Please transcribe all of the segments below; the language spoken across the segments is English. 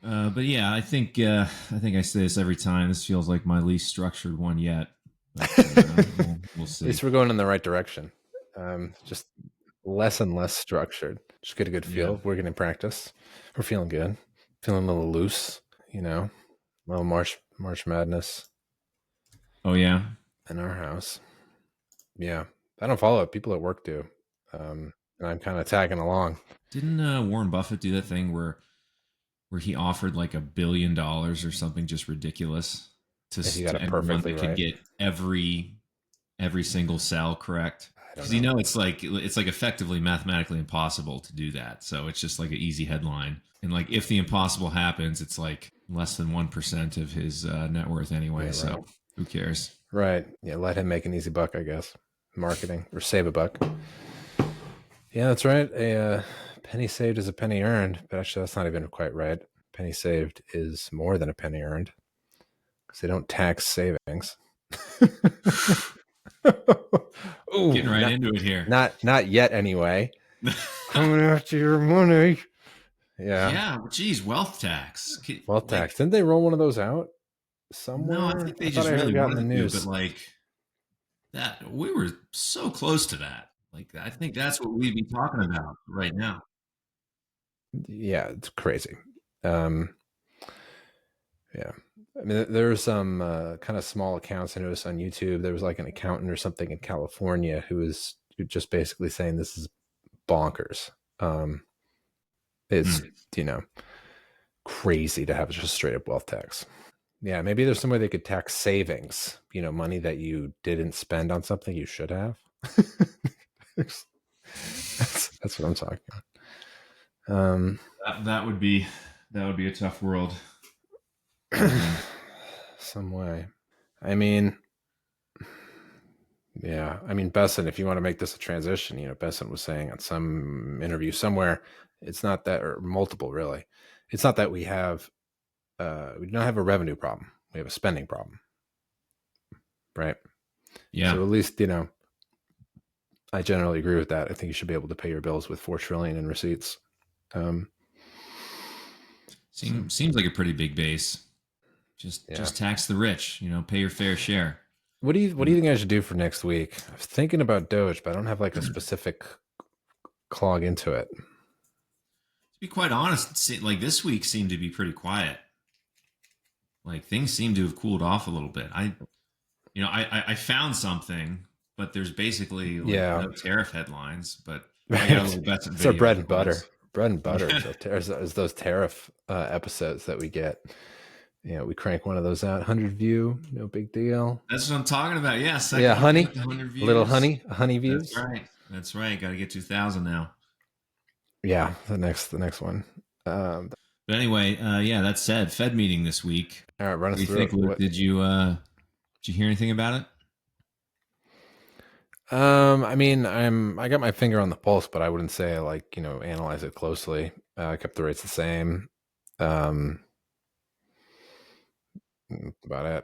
But yeah, I think I say this every time. This feels like my least structured one yet. But we'll At see. least we're going in the right direction. Just less and less structured. Just get a good feel. Yeah. We're getting practice. We're feeling good. Feeling a little loose, a little March Madness Oh yeah. in our house. Yeah. I don't follow it. People at work do. And I'm kind of tagging along. Didn't Warren Buffett do that thing where he offered like $1 billion or something just ridiculous If you got to it anyone perfectly that could right. get every single cell correct? I don't Because know. it's like effectively mathematically impossible to do that. So it's just like an easy headline. And like if the impossible happens, it's like less than 1% of his net worth anyway. Yeah, right. So who cares? Right. Yeah, let him make an easy buck, I guess. Marketing or save a buck. Yeah, that's right. A penny saved is a penny earned, but actually, that's not even quite right. Penny saved is more than a penny earned because they don't tax savings. Ooh, Getting right into it here. not yet, anyway. Coming after your money. Yeah. Yeah, geez, wealth tax. Wealth Like, tax. Didn't they roll one of those out no, I somewhere? think they I thought just I really got in the wanted to, but news. like that, we were so close to that. Like, I think that's what we'd be talking about right now. Yeah, it's crazy. Um, yeah. I mean, there were some kind of small accounts I noticed on YouTube. There was like an accountant or something in California who was just basically saying this is bonkers. It's, Hmm. crazy to have just straight up wealth tax. Yeah, maybe there's some way they could tax savings, money that you didn't spend on something you should have. that's what I'm talking about. That would be a tough world. Some way. I mean, yeah. I mean, Bessent, if you want to make this a transition, Bessent was saying on some interview somewhere, it's not that, or multiple really, it's not that we do not have a revenue problem. We have a spending problem. Right. Yeah. So at least, I generally agree with that. I think you should be able to pay your bills with 4 trillion in receipts. Seems like a pretty big base. Just tax the rich, pay your fair share. What do you think I should do for next week? I was thinking about Doge, but I don't have like a specific clog into it. To be quite honest, like this week seemed to be pretty quiet. Like things seem to have cooled off a little bit. I found something, but there's basically like no tariff headlines. But I got a little Betsson It's video. our bread and butter. Bread and butter is those tariff episodes that we get. We crank one of those out, 100 view, no big deal. That's what I'm talking about. Yeah, honey, 100 views. Little honey views. That's right. Got to get 2,000 now. Yeah, the next one. But anyway, that said, Fed meeting this week. All right, run us through it. Did you hear anything about it? I mean, I got my finger on the pulse, but I wouldn't say I analyze it closely. I kept the rates the same. About it.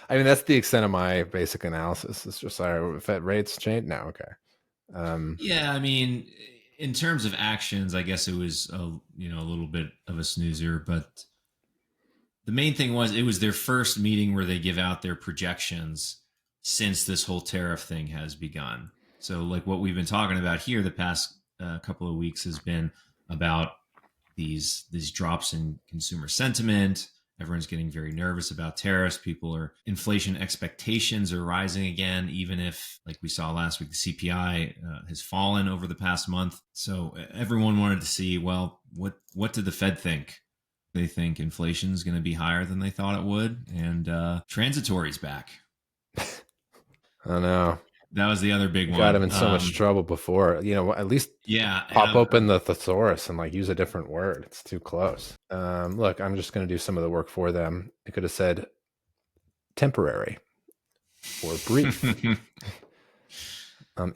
I mean, that's the extent of my basic analysis. It's just Fed rates change now. Okay. Yeah, I mean, in terms of actions, I guess it was a little bit of a snoozer, but the main thing was it was their first meeting where they give out their projections since this whole tariff thing has begun. So, like what we've been talking about here the past couple of weeks has been about these drops in consumer sentiment. Everyone's getting very nervous about tariffs. Inflation expectations are rising again, even if, like we saw last week, the CPI has fallen over the past month. So everyone wanted to see, well, what did the Fed think? They think inflation is going to be higher than they thought it would, and transitory is back. I know. That was the other big one. Got him in so much trouble before. At least pop open the thesaurus and use a different word. It's too close. Look, I'm just going to do some of the work for them. It could have said temporary or brief,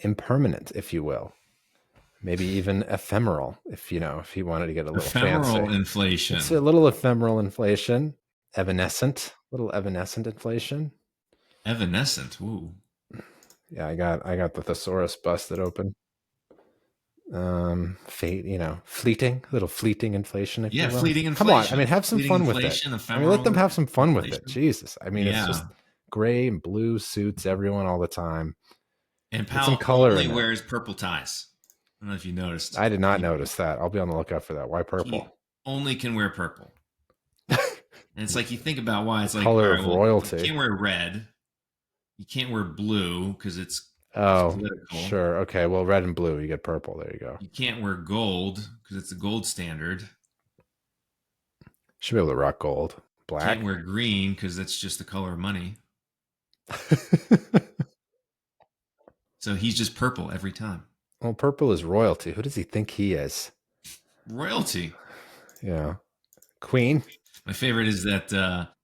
impermanent, if you will. Maybe even ephemeral, if he wanted to get a little ephemeral fancy. Inflation. It's a little ephemeral inflation. Little evanescent inflation. Evanescent. Ooh. Yeah, I got the thesaurus busted open. Fate, fleeting, little fleeting inflation, if you Yeah, will. fleeting Come on, I mean, inflation. have some Fleeting fun with it. inflation, I mean, let them ephemeral have some fun with it. inflation. Jesus, I mean, it's Yeah. just gray and blue suits everyone all the time. And Get some Powell color only in there. wears purple ties. I don't know if you noticed. I did not notice that. I'll be on the lookout for that. Why He purple? only can wear purple. And it's like you think about why The it's like, all color right, of well, you royalty. can't wear red. You can't wear blue because it's Oh, political. sure. Okay. Well, red and blue, you get purple. There you go. You can't wear gold because it's a gold standard. Should be able to rock gold. Can't Black. wear green because that's just the color of money. So he's just purple every time. Well, purple is royalty. Who does he think he is? Royalty. Yeah. Queen. My favorite is that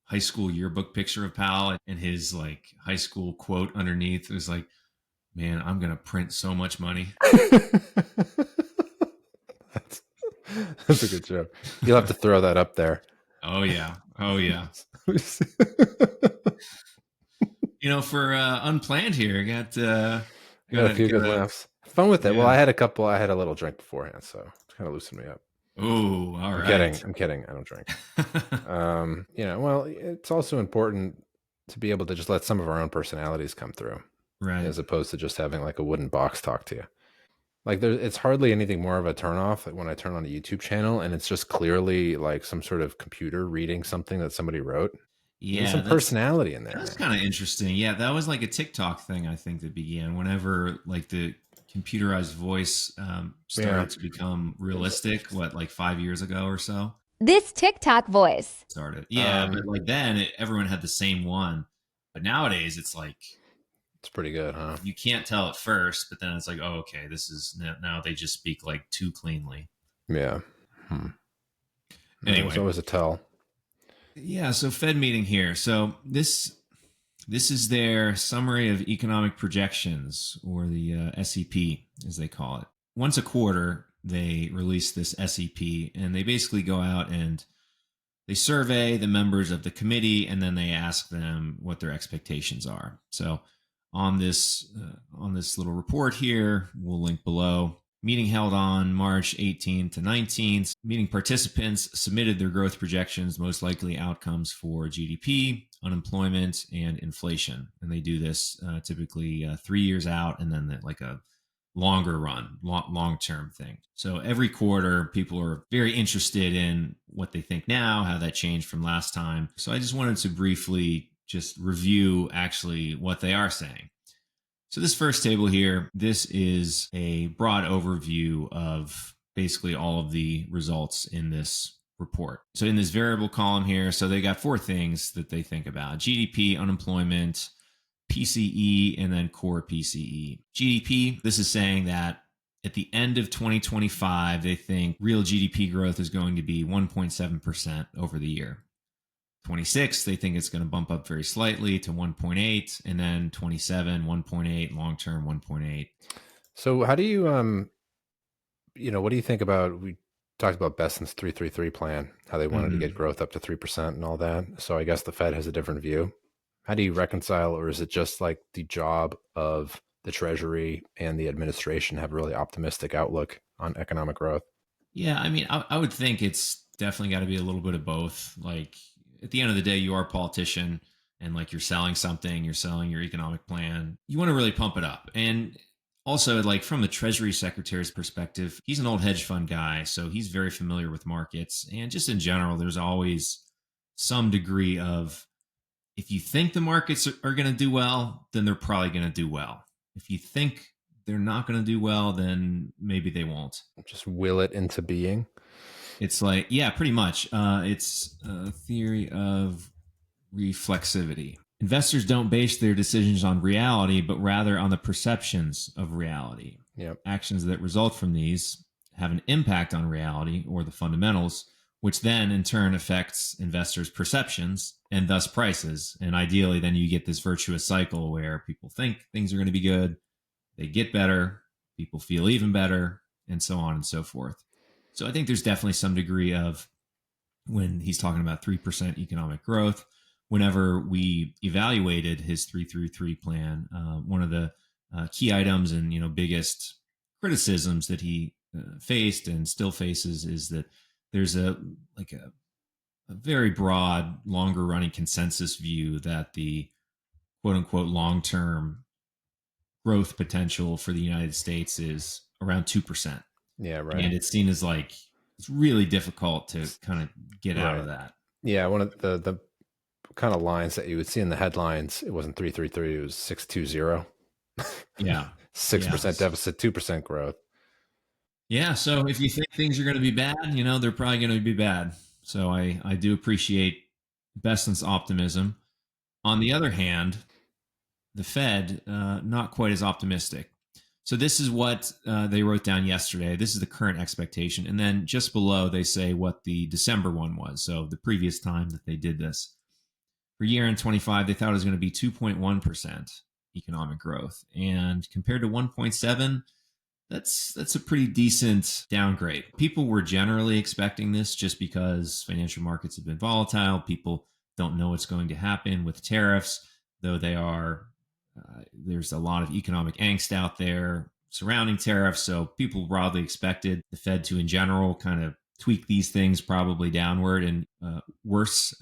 high school yearbook picture of Powell and his like high school quote underneath. It was like, man, I'm going to print so much money. that's, that's a good joke. You'll have to throw that up there. Oh, yeah. Oh, yeah. For unplanned here, got Got a few good laughs. Fun with it. Yeah. Well, I had a little drink beforehand, so it's kind of loosened me up. Oh, all right. I'm kidding. I don't drink. Well, it's also important to be able to just let some of our own personalities come through, right? As opposed to just having like a wooden box talk to you. Like it's hardly anything more of a turnoff like when I turn on a YouTube channel and it's just clearly like some sort of computer reading something that somebody wrote. Yeah, some personality in there. That's kind of interesting. Yeah, that was like a TikTok thing I think that began whenever like the computerized voice started to become realistic. What, like 5 years ago or so? This TikTok voice started. Yeah, but like then everyone had the same one. But nowadays it's like it's pretty good, huh? You can't tell at first, but then it's like, oh, okay, this is now they just speak like too cleanly. Yeah. Anyway, it's always a tell. Yeah, so Fed meeting here. So this is their summary of economic projections, or the SEP, as they call it. Once a quarter, they release this SEP, and they basically go out and they survey the members of the committee, and then they ask them what their expectations are. So on this little report here, we'll link below. Meeting held on March 18th to 19th. Meeting participants submitted their growth projections, most likely outcomes for GDP, unemployment, and inflation. And they do this typically 3 years out, and then like a longer run, long-term thing. So every quarter, people are very interested in what they think now, how that changed from last time. So I just wanted to briefly just review actually what they are saying. So this first table here, this is a broad overview of basically all of the results in this report. So in this variable column here, so they got 4 things that they think about: GDP, unemployment, PCE, and then core PCE. GDP, this is saying that at the end of 2025, they think real GDP growth is going to be 1.7% over the year. 26, they think it's going to bump up very slightly to 1.8, and then 27, 1.8, long term 1.8. So how do you what do you think about, we talked about Bessent's 333 plan, how they wanted to get growth up to 3% and all that. So I guess the Fed has a different view. How do you reconcile, or is it just like the job of the Treasury and the administration have a really optimistic outlook on economic growth? Yeah, I mean, I would think it's definitely got to be a little bit of both. Like at the end of the day, you are a politician, and like you're selling something, you're selling your economic plan. You want to really pump it up. And also, like from the Treasury Secretary's perspective, he's an old hedge fund guy, so he's very familiar with markets. And just in general, there's always some degree of, if you think the markets are going to do well, then they're probably going to do well. If you think they're not going to do well, then maybe they won't. Just will it into being. It's like, yeah, pretty much. It's a theory of reflexivity. Investors don't base their decisions on reality, but rather on the perceptions of reality. Yep. Actions that result from these have an impact on reality, or the fundamentals, which then in turn affects investors' perceptions and thus prices. And ideally, then you get this virtuous cycle where people think things are going to be good, they get better, people feel even better, and so on and so forth. So I think there's definitely some degree of, when he's talking about 3% economic growth, whenever we evaluated his 333 plan, one of the key items and biggest criticisms that he faced and still faces is that there's a very broad, longer running consensus view that the quote unquote long term growth potential for the United States is around 2%. Yeah, right. And it's seen as like it's really difficult to kind of get out of that. Yeah, one of the kind of lines that you would see in the headlines, it wasn't 333, it was 620. Yeah. 6% deficit, 2% growth. Yeah. So if you think things are going to be bad, they're probably going to be bad. So I do appreciate Bessent's optimism. On the other hand, the Fed, not quite as optimistic. So this is what they wrote down yesterday. This is the current expectation. And then just below, they say what the December one was. So the previous time that they did this. For year-end 25, they thought it was going to be 2.1% economic growth. And compared to 1.7, that's a pretty decent downgrade. People were generally expecting this just because financial markets have been volatile. People don't know what's going to happen with tariffs, though there's a lot of economic angst out there surrounding tariffs. So people broadly expected the Fed to, in general, kind of tweak these things probably downward and worse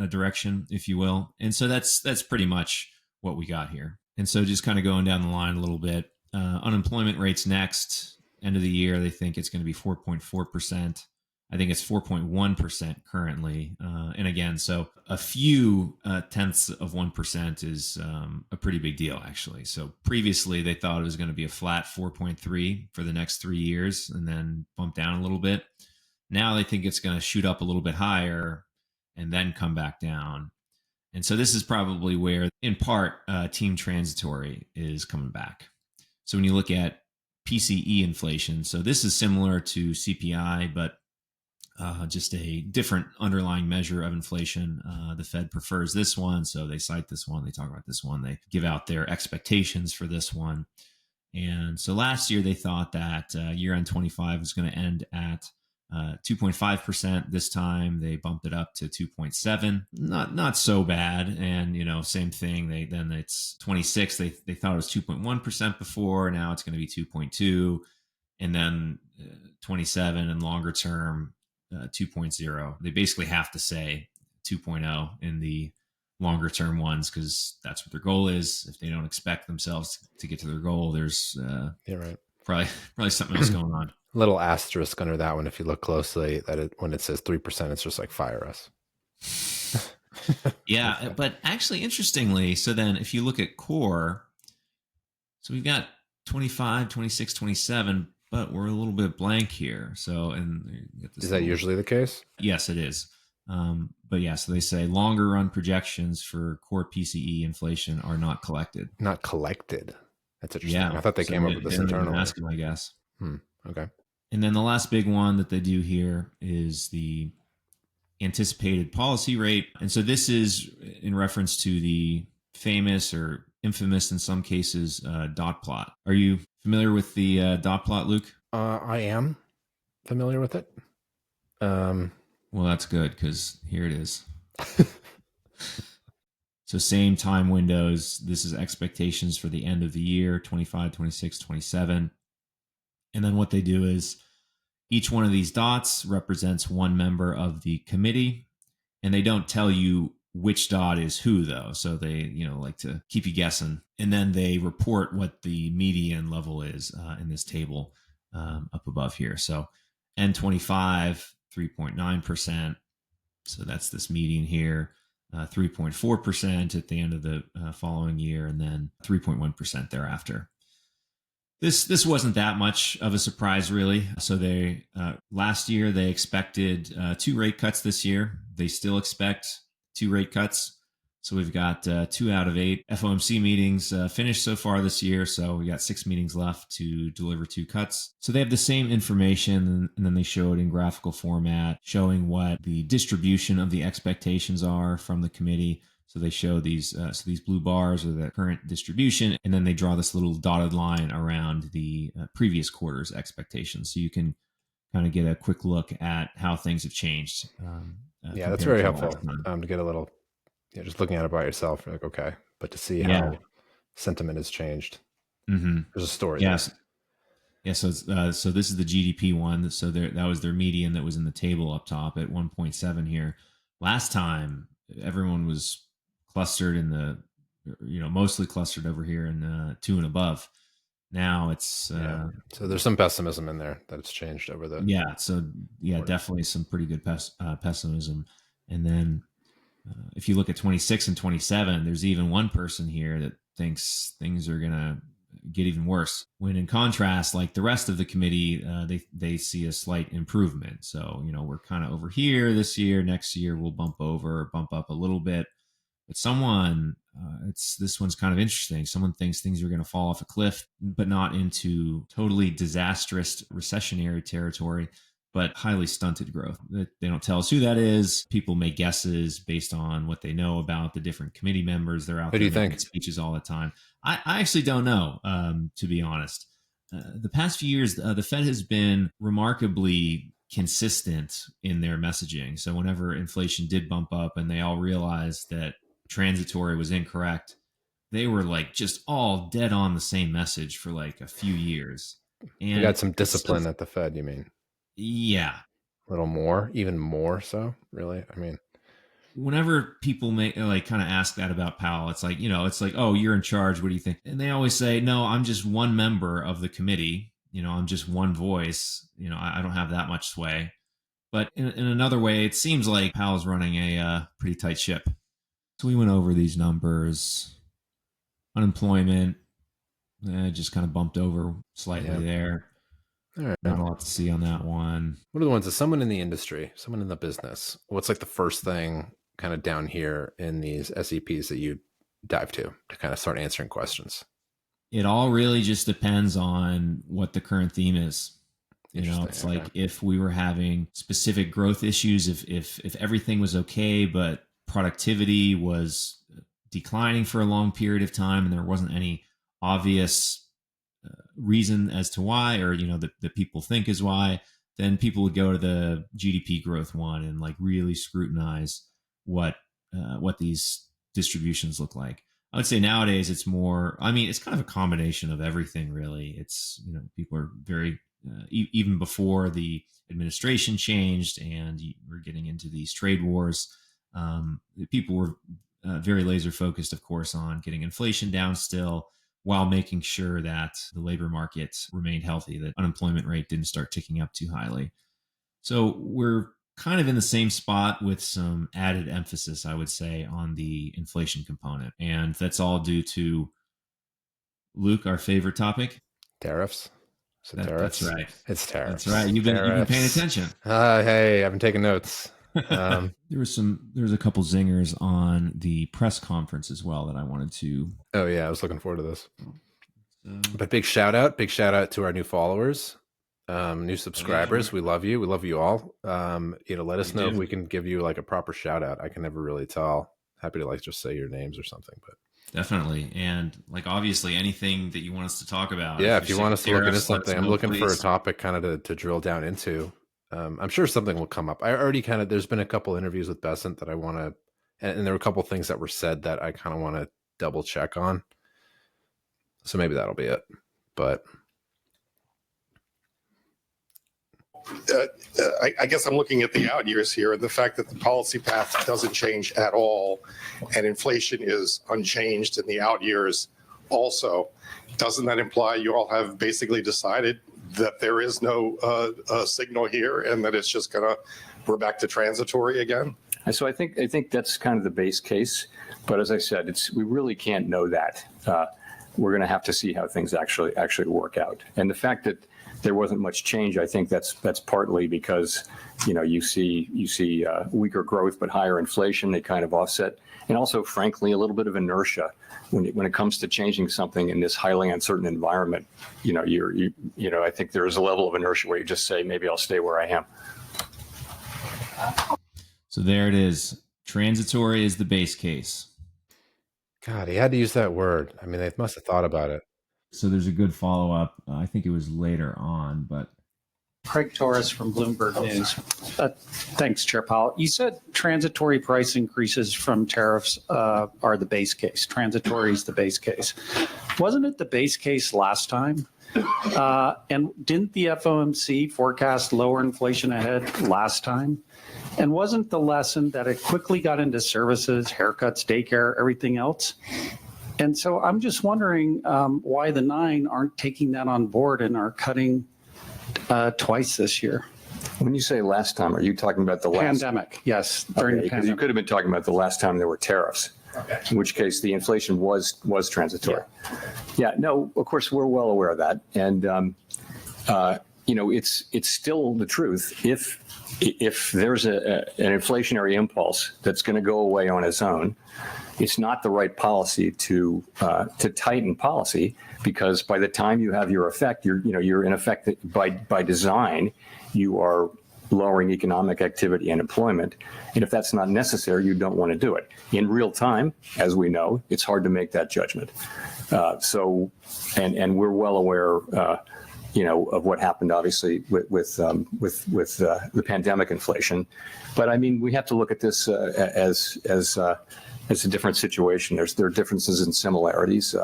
direction, if you will. And so that's pretty much what we got here. And so just kind of going down the line a little bit, unemployment rates next, end of the year, they think it's going to be 4.4%. I think it's 4.1% currently. And again, so a few tenths of 1% is a pretty big deal, actually. So previously, they thought it was going to be a flat 4.3 for the next 3 years and then bump down a little bit. Now they think it's going to shoot up a little bit higher and then come back down. And so this is probably where, in part, team transitory is coming back. So when you look at PCE inflation, so this is similar to CPI, but just a different underlying measure of inflation. The Fed prefers this one, so they cite this one. They talk about this one. They give out their expectations for this one. And so last year, they thought that year-end 25 was going to end at 2.5%. This time they bumped it up to 2.7. Not so bad. And same thing. Then it's 26. They thought it was 2.1% before. Now it's going to be 2.2, and then 27 and longer term 2.0. They basically have to say 2.0 in the longer term ones because that's what their goal is. If they don't expect themselves to get to their goal, there's probably something else going on. Little asterisk under that one if you look closely, that when it says 3%, it's just like fire us. Yeah, but actually, interestingly, so then if you look at core, so we've got 25, 26, 27, but we're a little bit blank here. So, and is that usually the case? Yes, it is. But yeah, so they say longer run projections for core PCE inflation are not collected. Not collected. That's interesting. Yeah, I thought they came up with this internally. Ask them, I guess. Okay. And then the last big one that they do here is the anticipated policy rate. And so this is in reference to the famous or infamous in some cases dot plot. Are you familiar with the dot plot, Luke? I am familiar with it. Well, that's good because here it is. So same time windows. This is expectations for the end of the year, 25, 26, 27. And then what they do is each one of these dots represents one member of the committee, and they don't tell you which dot is who, though. So they, like to keep you guessing. And then they report what the median level is in this table up above here. So N25, 3.9%. So that's this median here. 3.4% at the end of the following year, and then 3.1% thereafter. This wasn't that much of a surprise, really. So they last year they expected 2 rate cuts this year. They still expect 2 rate cuts. So we've got 2 out of 8 FOMC meetings finished so far this year. So we got 6 meetings left to deliver 2 cuts. So they have the same information, and then they show it in graphical format, showing what the distribution of the expectations are from the committee. So they show these blue bars are the current distribution, and then they draw this little dotted line around the previous quarter's expectations. So you can kind of get a quick look at how things have changed. Yeah, that's very helpful to get a little, just looking at it by yourself, you're like, okay, but to see how sentiment has changed. Mm-hmm. There's a story. Yes. Yeah, so this is the GDP one. So that was their median that was in the table up top at 1.7 here. Last time, everyone was clustered in the, mostly clustered over here in 2 and above. Now it's So there's some pessimism in there that it's changed over the definitely some pretty good pessimism. And then if you look at 26 and 27, there's even one person here that thinks things are gonna get even worse. When in contrast, like the rest of the committee, they see a slight improvement. So we're kind of over here this year. Next year we'll bump up a little bit. But this one's kind of interesting. Someone thinks things are going to fall off a cliff, but not into totally disastrous recessionary territory, but highly stunted growth. They don't tell us who that is. People make guesses based on what they know about the different committee members. They're out Who do there you making think? speeches all the time. I actually don't know, to be honest. The past few years, the Fed has been remarkably consistent in their messaging. So whenever inflation did bump up and they all realized that transitory was incorrect, they were like just all dead on the same message for like a few years. And We got some discipline at the Fed, you mean? Yeah. A little more, even more so, really? I mean, Whenever people make like kind of ask that about Powell, it's like, oh, you're in charge. What do you think? And they always say, no, I'm just one member of the committee. I'm just one voice. I don't have that much sway. But in another way, it seems like Powell's running a pretty tight ship. So we went over these numbers. Unemployment just kind of bumped over slightly there. all right. Not a lot to see on that one. What are the ones that someone in the industry, someone in the business, what's like the first thing kind of down here in these SEPs that you dive to kind of start answering questions? It all really just depends on what the current theme is. It's okay. like if we were having specific growth issues, if everything was okay, but productivity was declining for a long period of time and there wasn't any obvious reason as to why, or that people think is why, then people would go to the GDP growth one and like really scrutinize what these distributions look like. I would say nowadays it's more, it's kind of a combination of everything, really. It's, people are very, even before the administration changed and we're getting into these trade wars, people were very laser focused, of course, on getting inflation down still, while making sure that the labor market remained healthy, that unemployment rate didn't start ticking up too highly. So we're kind of in the same spot with some added emphasis, I would say, on the inflation component. And that's all due to, Luke, our favorite topic. Tariffs. Tariffs? That's right. It's tariffs. That's right. You've been paying attention. Hey, I've been taking notes. There was a couple zingers on the press conference as well that I wanted to. Oh yeah, I was looking forward to this. But big shout out to our new followers, new subscribers. We love you. We love you all. Let us know if we can give you like a proper shout out. I can never really tell. Happy to like just say your names or something, but definitely. And like, obviously anything that you want us to talk about. Yeah. If you want us to look into something, I'm looking for a topic kind of to drill down into. I'm sure something will come up. I already there's been a couple interviews with Bessent that I want to, and there were a couple things that were said that I kind of want to double check on. So maybe that'll be it. But I guess I'm looking at the out years here, and the fact that the policy path doesn't change at all, and inflation is unchanged in the out years also. Doesn't that imply you all have basically decided that there is no signal here, and that it's just we're back to transitory again? So I think that's kind of the base case, but as I said, we really can't know that. We're going to have to see how things actually work out. And the fact that there wasn't much change, I think that's partly because you see weaker growth but higher inflation. They kind of offset, and also frankly a little bit of inertia when it comes to changing something in this highly uncertain environment. I think there is a level of inertia where you just say, maybe I'll stay where I am. So there it is. Transitory is the base case. God, he had to use that word. I mean, they must have thought about it. So there's a good follow-up. I think it was later on, but. Craig Torres from Bloomberg News. Thanks, Chair Powell. You said transitory price increases from tariffs are the base case. Transitory is the base case. Wasn't it the base case last time? And didn't the FOMC forecast lower inflation ahead last time? And wasn't the lesson that it quickly got into services, haircuts, daycare, everything else? And so I'm just wondering why the 9 aren't taking that on board and are cutting twice this year. When you say last time, are you talking about the last Pandemic, yes, during the Because you pandemic. could have been talking about the last time there were tariffs, in which case the inflation was transitory. Yeah, no, of course we're well aware of that, and it's still the truth. If there's an inflationary impulse that's going to go away on its own, it's not the right policy to tighten policy, because by the time you have your effect, you're in effect by design, you are lowering economic activity and employment. And if that's not necessary, you don't want to do it. In real time, as we know, it's hard to make that judgment. And we're well aware, of what happened, obviously, with the pandemic inflation. But I mean, we have to look at this as a different situation. There are differences and similarities.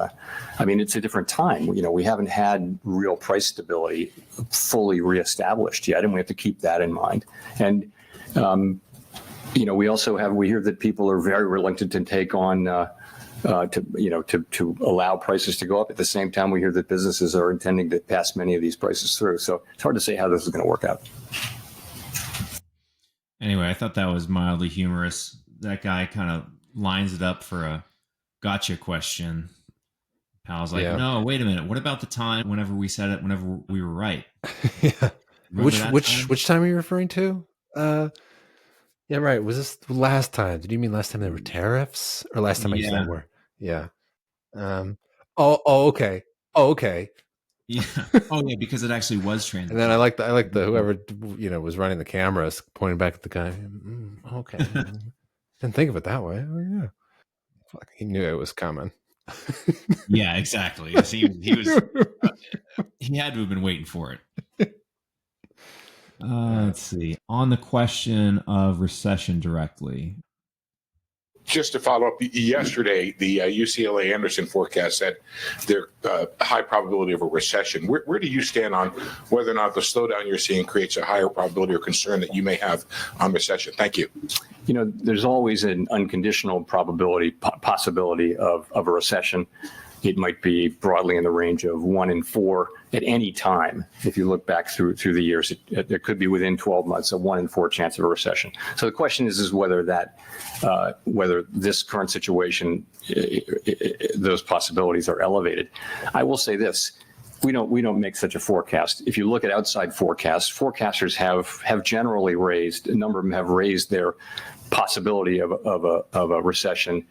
I mean, it's a different time. We haven't had real price stability fully reestablished yet, and we have to keep that in mind. And we hear that people are very reluctant to take on to allow prices to go up. At the same time, we hear that businesses are intending to pass many of these prices through. So it's hard to say how this is going to work out. Anyway, I thought that was mildly humorous. That guy kind of lines it up for a gotcha question. Powell's like, no, wait a minute. What about the time whenever we said it, whenever we were right? Yeah. Remember Which time are you referring to? Yeah, right. Was this last time? Did you mean last time there were tariffs, or last time I used that word? Yeah. Okay. Okay. Yeah. Oh, yeah, because it actually was transitory. And then I like the whoever was running the cameras pointing back at the guy. Okay. Didn't think of it that way. Oh, yeah. Fuck, he knew it was coming. Yeah, exactly. He was. He had to have been waiting for it. Let's see. On the question of recession directly. Just to follow up, yesterday, the UCLA Anderson forecast said there's a high probability of a recession. Where do you stand on whether or not the slowdown you're seeing creates a higher probability or concern that you may have on recession? Thank you. There's always an unconditional possibility of a recession. It might be broadly in the range of 1 in 4 at any time. If you look back through the years, it could be within 12 months, a 1 in 4 chance of a recession. So the question is whether whether this current situation, those possibilities are elevated. I will say this. We don't make such a forecast. If you look at outside forecasts, forecasters have generally raised, a number of them have raised their possibility of a recession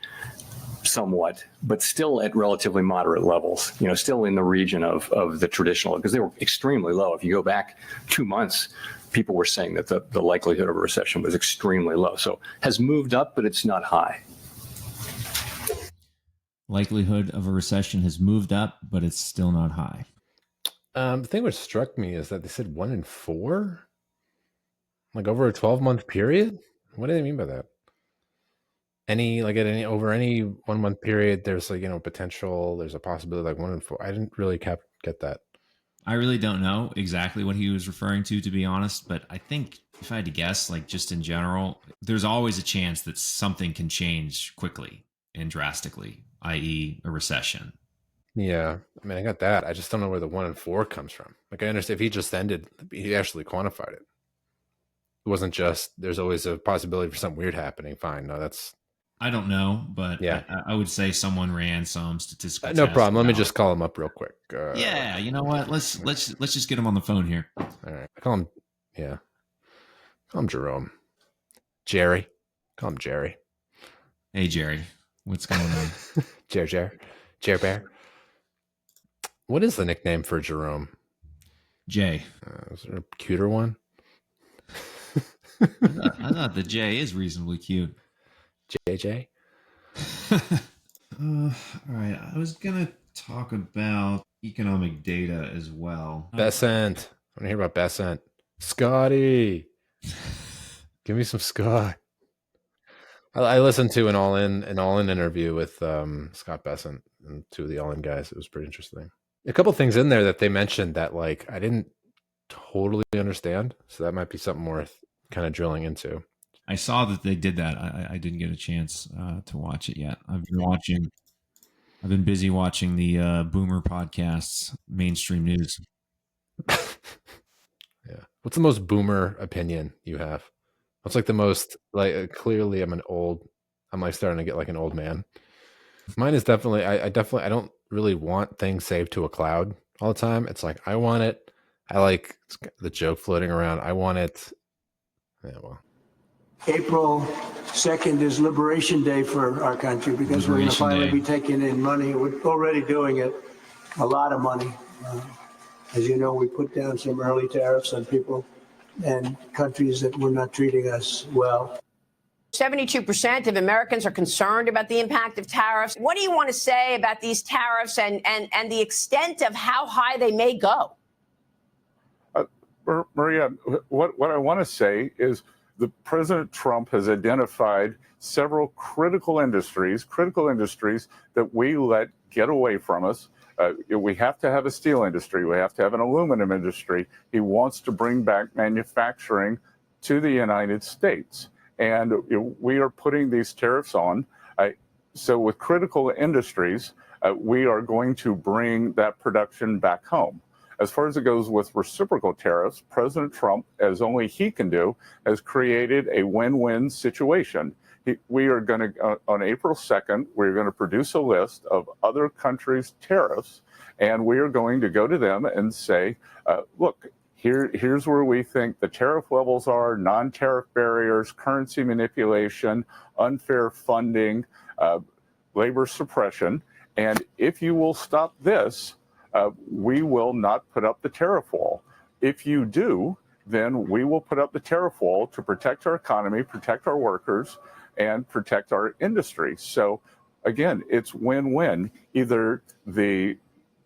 somewhat, but still at relatively moderate levels, still in the region of the traditional, because they were extremely low. If you go back 2 months, people were saying that the likelihood of a recession was extremely low. So has moved up, but it's not high. Likelihood of a recession has moved up, but it's still not high. The thing which struck me is that they said 1 in 4, like over a 12-month period. What do they mean by that? Over any 1 month period, there's potential. There's a possibility like 1 in 4. I didn't really get that. I really don't know exactly what he was referring to be honest. But I think if I had to guess, just in general, there's always a chance that something can change quickly and drastically, i.e. a recession. Yeah. I mean, I got that. I just don't know where the 1 in 4 comes from. I understand if he just ended, he actually quantified it. It wasn't just, there's always a possibility for something weird happening. Fine. No, I don't know, but yeah. I would say someone ran some statistical. No problem. Let me just call him up real quick. Yeah, you know what? Let's just get him on the phone here. All right. Call him Jerome. Jerry. Call him Jerry. Hey, Jerry. What's going on? Jer Bear. What is the nickname for Jerome? Jay. Is there a cuter one? I thought the J is reasonably cute. JJ? All right. I was going to talk about economic data as well. Bessent. I want to hear about Bessent. Scotty. Give me some Scott. I listened to an all-in interview with Scott Bessent and 2 of the all-in guys. It was pretty interesting. A couple things in there that they mentioned that like I didn't totally understand, so that might be something worth kind of drilling into. I saw that they did that. I didn't get a chance to watch it yet. I've been busy watching the Boomer podcasts, mainstream news. Yeah. What's the most boomer opinion you have? What's like the most like clearly I'm like starting to get like an old man. Mine is definitely I don't really want things saved to a cloud all the time. It's like I want it. I like the joke floating around. I want it. Yeah, well. April 2nd is Liberation Day for our country because we're going to Liberation finally Day. be taking in money. We're already doing it, a lot of money. As you know, we put down some early tariffs on people and countries that were not treating us well. 72% of Americans are concerned about the impact of tariffs. What do you want to say about these tariffs and the extent of how high they may go? Maria, what I want to say is the President Trump has identified several critical industries that we let get away from us. We have to have a steel industry. We have to have an aluminum industry. He wants to bring back manufacturing to the United States. And we are putting these tariffs on. So with critical industries, we are going to bring that production back home. As far as it goes with reciprocal tariffs, President Trump, as only he can do, has created a win-win situation. We are going to, on April 2nd, we're going to produce a list of other countries' tariffs, and we are going to go to them and say, look, here's where we think the tariff levels are, non-tariff barriers, currency manipulation, unfair funding, labor suppression, and if you will stop this, we will not put up the tariff wall. If you do, then we will put up the tariff wall to protect our economy, protect our workers, and protect our industry. So again, it's win-win. Either the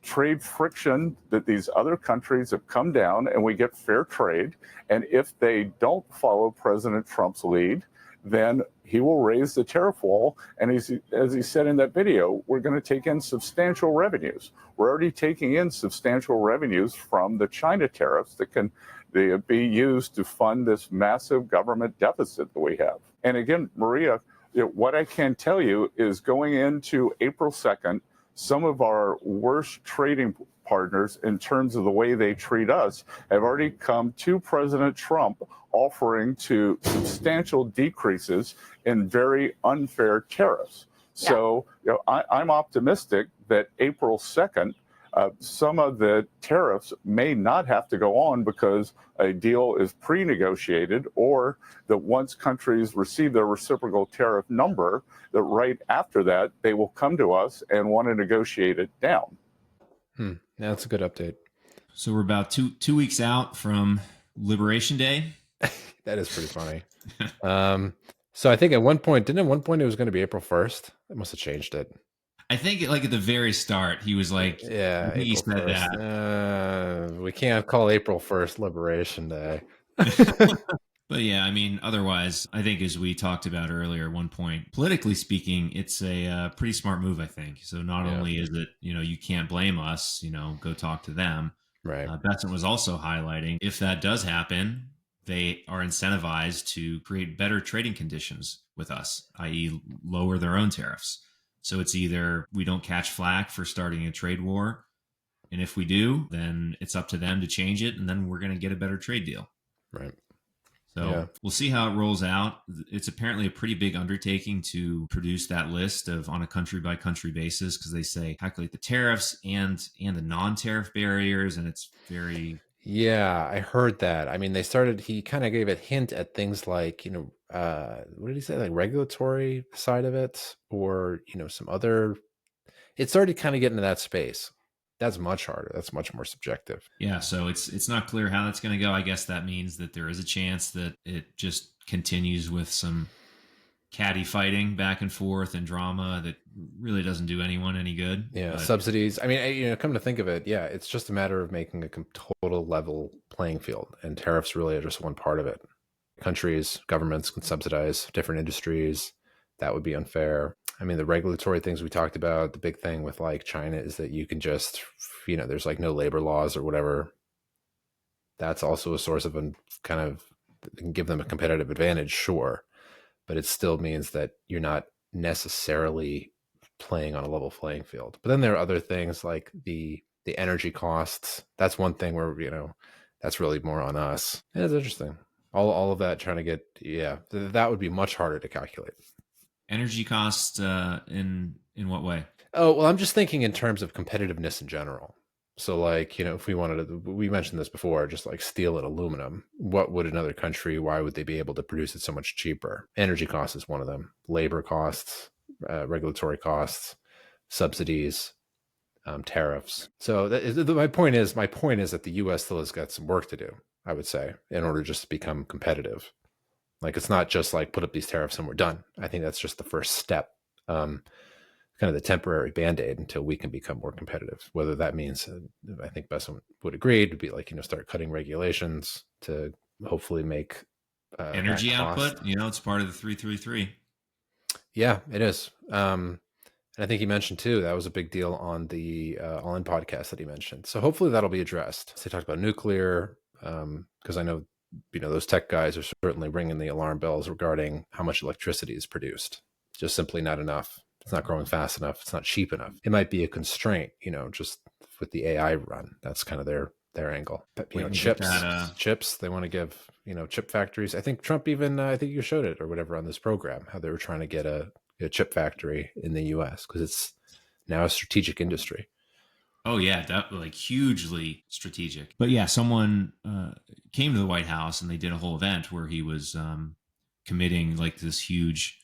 trade friction that these other countries have come down and we get fair trade, and if they don't follow President Trump's lead, then he will raise the tariff wall. And as he said in that video, we're going to take in substantial revenues. We're already taking in substantial revenues from the China tariffs that can be used to fund this massive government deficit that we have. And again, Maria, what I can tell you is going into April 2nd, some of our worst trading partners in terms of the way they treat us have already come to President Trump offering to substantial decreases in very unfair tariffs. Yeah. So I'm optimistic that April 2nd, some of the tariffs may not have to go on because a deal is pre-negotiated, or that once countries receive their reciprocal tariff number, that right after that, they will come to us and want to negotiate it down. Yeah, that's a good update. So we're about two weeks out from Liberation Day. That is pretty funny. So I think at one point it was going to be April 1st. They must have changed it. I think like at the very start, he was like, yeah, he April said 1st. that. We can't call April 1st Liberation Day. But yeah, I mean, otherwise, I think as we talked about earlier, at one point, politically speaking, it's a pretty smart move, I think. So not only is it, you can't blame us, go talk to them. Right. Bessent was also highlighting if that does happen, they are incentivized to create better trading conditions with us, i.e. lower their own tariffs. So it's either we don't catch flack for starting a trade war, and if we do, then it's up to them to change it, and then we're going to get a better trade deal. Right. So we'll see how it rolls out. It's apparently a pretty big undertaking to produce that list on a country by country basis, because they say calculate the tariffs and the non-tariff barriers, and it's very... Yeah, I heard that. I mean, he kind of gave a hint at things like, what did he say? Like regulatory side of it, or, some other, it started kind of getting to that space. That's much harder. That's much more subjective. Yeah. So it's not clear how that's going to go. I guess that means that there is a chance that it just continues with some catty fighting back and forth and drama that really doesn't do anyone any good. Yeah. Subsidies. I mean, come to think of it, yeah, it's just a matter of making a total level playing field, and tariffs really are just one part of it. Countries, governments can subsidize different industries. That would be unfair. I mean, the regulatory things we talked about, the big thing with like China is that you can just, there's like no labor laws or whatever. That's also a source of kind of can give them a competitive advantage, sure, but it still means that you're not necessarily playing on a level playing field. But then there are other things like the energy costs. That's one thing where that's really more on us. And it's interesting. All of that trying to get that would be much harder to calculate. Energy costs in what way? Oh, well, I'm just thinking in terms of competitiveness in general. So like, if we wanted to, we mentioned this before, just like steel and aluminum, what would another country, why would they be able to produce it so much cheaper? Energy costs is one of them. Labor costs, regulatory costs, subsidies, tariffs. So my point is that the U.S. still has got some work to do, I would say, in order just to become competitive. Like, it's not just like put up these tariffs and we're done. I think that's just the first step. Kind of the temporary band-aid until we can become more competitive. Whether that means, I think Bessent would agree, to be like, start cutting regulations to hopefully make energy output. It's part of the 333. Yeah, it is. And I think he mentioned too, that was a big deal on the All In podcast that he mentioned. So hopefully that'll be addressed. So they talked about nuclear, because I know, those tech guys are certainly ringing the alarm bells regarding how much electricity is produced. Just simply not enough. It's not growing fast enough. It's not cheap enough. It might be a constraint, just with the AI run. That's kind of their angle. But, chips, they want to give, chip factories. I think Trump even, I think you showed it or whatever on this program, how they were trying to get a chip factory in the US because it's now a strategic industry. Oh yeah, like hugely strategic. But yeah, someone came to the White House and they did a whole event where he was committing like this huge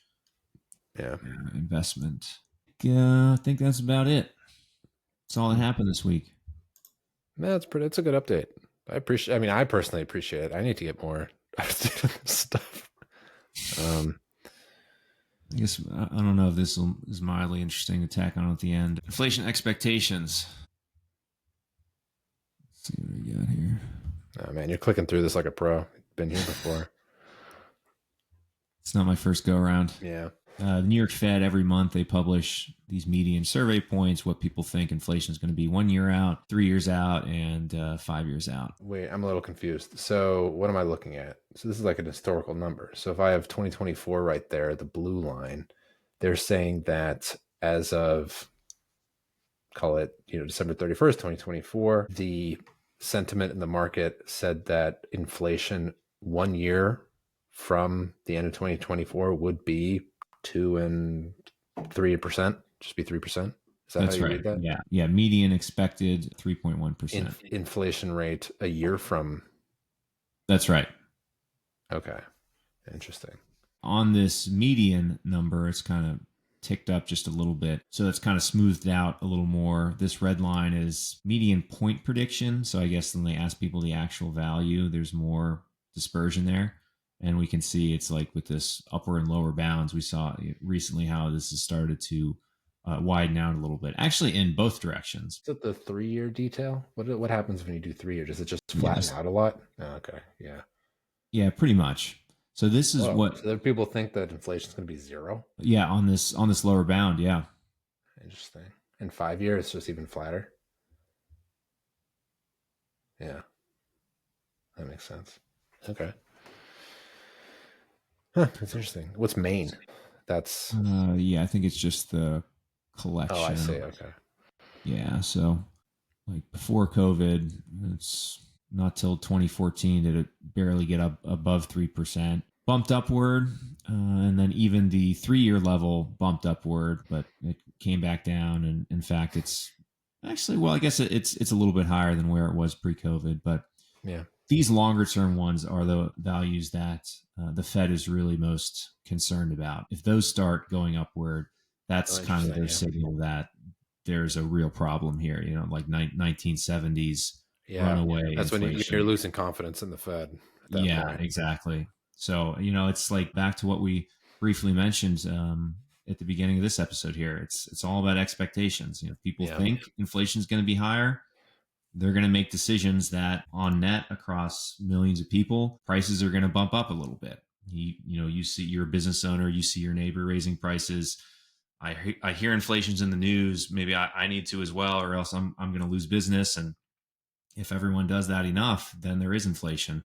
investment. I think that's about it. That's all that happened this week. No, it's a good update. I personally appreciate it. I need to get more stuff. I guess I don't know if this is mildly interesting to tack on at the end. Inflation expectations. Let's see what we got here. Oh man, you're clicking through this like a pro. Been here before. It's not my first go around. Yeah. The New York Fed, every month they publish these median survey points, what people think inflation is going to be 1 year out, 3 years out, and 5 years out. Wait, I'm a little confused. So what am I looking at? So this is like an historical number. So if I have 2024 right there, the blue line, they're saying that as of, call it, December 31st, 2024, the sentiment in the market said that inflation 1 year from the end of 2024 would be 2% and 3%, just be 3%. Is that That's how you right. read that? Yeah. Median expected 3.1%. Inflation rate a year from. That's right. Okay. Interesting. On this median number, it's kind of ticked up just a little bit. So it's kind of smoothed out a little more. This red line is median point prediction. So I guess when they ask people the actual value, there's more dispersion there. And we can see it's like with this upper and lower bounds, we saw recently how this has started to widen out a little bit, actually in both directions. Is it the 3-year detail? What happens when you do 3 years? Does it just flatten out a lot? Oh, okay. Yeah. Yeah, pretty much. So this is what. So people think that inflation is going to be zero? Yeah, on this lower bound. Yeah. Interesting. In 5 years, it's just even flatter. Yeah. That makes sense. Okay. Huh, that's interesting. What's Maine? That's I think it's just the collection. Oh, I see. Okay. Yeah, so like before COVID, it's not till 2014 did it barely get up above 3%. Bumped upward, and then even the 3-year level bumped upward, but it came back down. And in fact, it's actually, well, I guess it's a little bit higher than where it was pre-COVID, but yeah. These longer term ones are the values that the Fed is really most concerned about. If those start going upward, that's kind of their signal that there's a real problem here, like 1970s runaway. That's inflation. When you're losing confidence in the Fed. Yeah, point. Exactly. So, it's like back to what we briefly mentioned at the beginning of this episode here. It's all about expectations. People think inflation is going to be higher. They're going to make decisions that on net across millions of people, prices are going to bump up a little bit. You see, you're a business owner, you see your neighbor raising prices. I hear inflation's in the news. Maybe I need to as well, or else I'm going to lose business. And if everyone does that enough, then there is inflation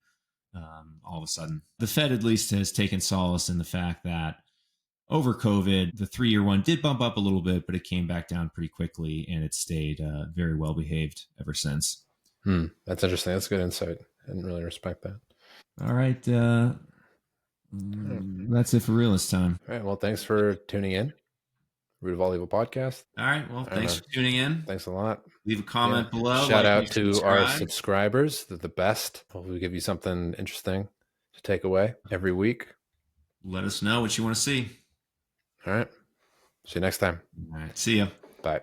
all of a sudden. The Fed at least has taken solace in the fact that over COVID, the 3-year one did bump up a little bit, but it came back down pretty quickly, and it stayed very well behaved ever since. That's interesting. That's good insight. I didn't really respect that. All right. That's it for realist time. All right. Well, thanks for tuning in. Root of All Evil podcast. All right. Well, thanks for tuning in. Thanks a lot. Leave a comment below. Shout like out and to subscribe. our subscribers. They're the best. Hopefully we give you something interesting to take away every week. Let us know what you want to see. All right. See you next time. All right. See ya. Bye.